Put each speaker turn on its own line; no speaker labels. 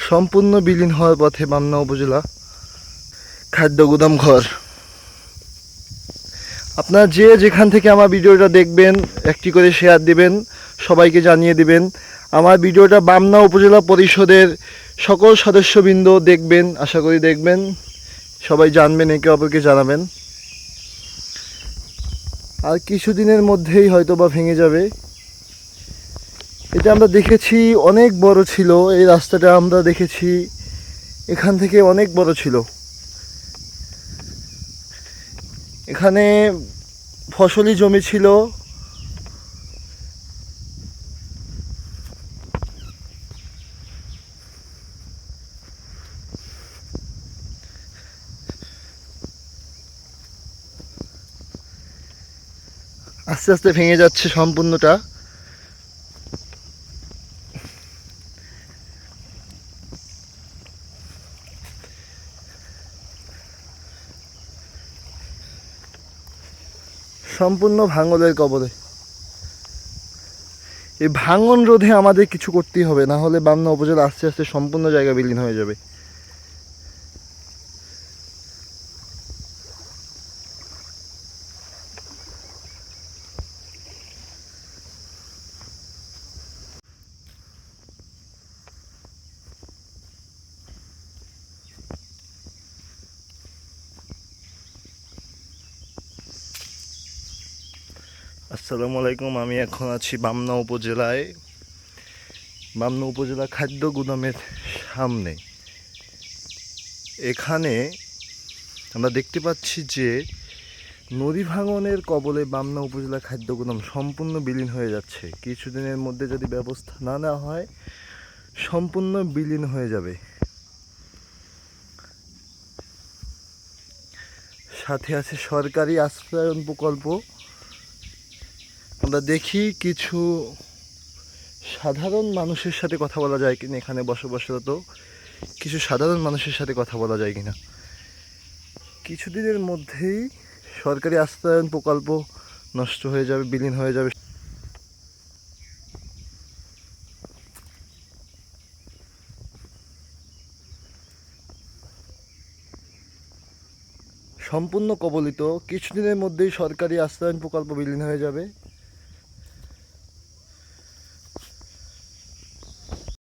সম্পূর্ণ বিলীন হওয়ার পথে বামনা উপজেলা খাদ্য গুদাম ঘর। আপনারা যে যেখান থেকে আমার ভিডিওটা দেখবেন একটি করে শেয়ার দিবেন, সবাইকে জানিয়ে দিবেন। আমার ভিডিওটা বামনা উপজেলা পরিষদের সকল সদস্যবৃন্দ দেখবেন, আশা করি দেখবেন, সবাই জানবেন, একে অপরকে জানাবেন। আর কিছুদিনের মধ্যেই হয়তো বা ভেঙে যাবে। এটা আমরা দেখেছি অনেক বড় ছিল, এই রাস্তাটা আমরা দেখেছি এখান থেকে অনেক বড় ছিল। এখানে ফসলি জমি ছিল, আস্তে আস্তে ভেঙে যাচ্ছে সম্পূর্ণটা। সম্পূর্ণ ভাঙনের কবলে। এই ভাঙন রোধে আমাদের কিছু করতেই হবে, না হলে বামনা উপজেলা আস্তে আস্তে সম্পূর্ণ জায়গা বিলীন হয়ে যাবে। আসসালামু আলাইকুম, আমি এখন আছি বামনা উপজেলায়, বামনা উপজেলা খাদ্য গুদামের সামনে। এখানে আমরা দেখতে পাচ্ছি যে নদী ভাঙনের কবলে বামনা উপজেলা খাদ্য গুদাম সম্পূর্ণ বিলীন হয়ে যাচ্ছে। কিছুদিনের মধ্যে যদি ব্যবস্থা না নেওয়া হয় সম্পূর্ণ বিলীন হয়ে যাবে। সাথে আছে সরকারি আশ্রয়ন প্রকল্প। আমরা দেখি কিছু সাধারণ মানুষের সাথে কথা বলা যায় কিনা, এখানে বসবাসরত কিছু সাধারণ মানুষের সাথে কথা বলা যায় কিনা। কিছুদিনের মধ্যেই সরকারি আশ্রয়ন প্রকল্প নষ্ট হয়ে যাবে, বিলীন হয়ে যাবে। সম্পূর্ণ কবলিত, কিছুদিনের মধ্যেই সরকারি আশ্রয়ন প্রকল্প বিলীন হয়ে যাবে।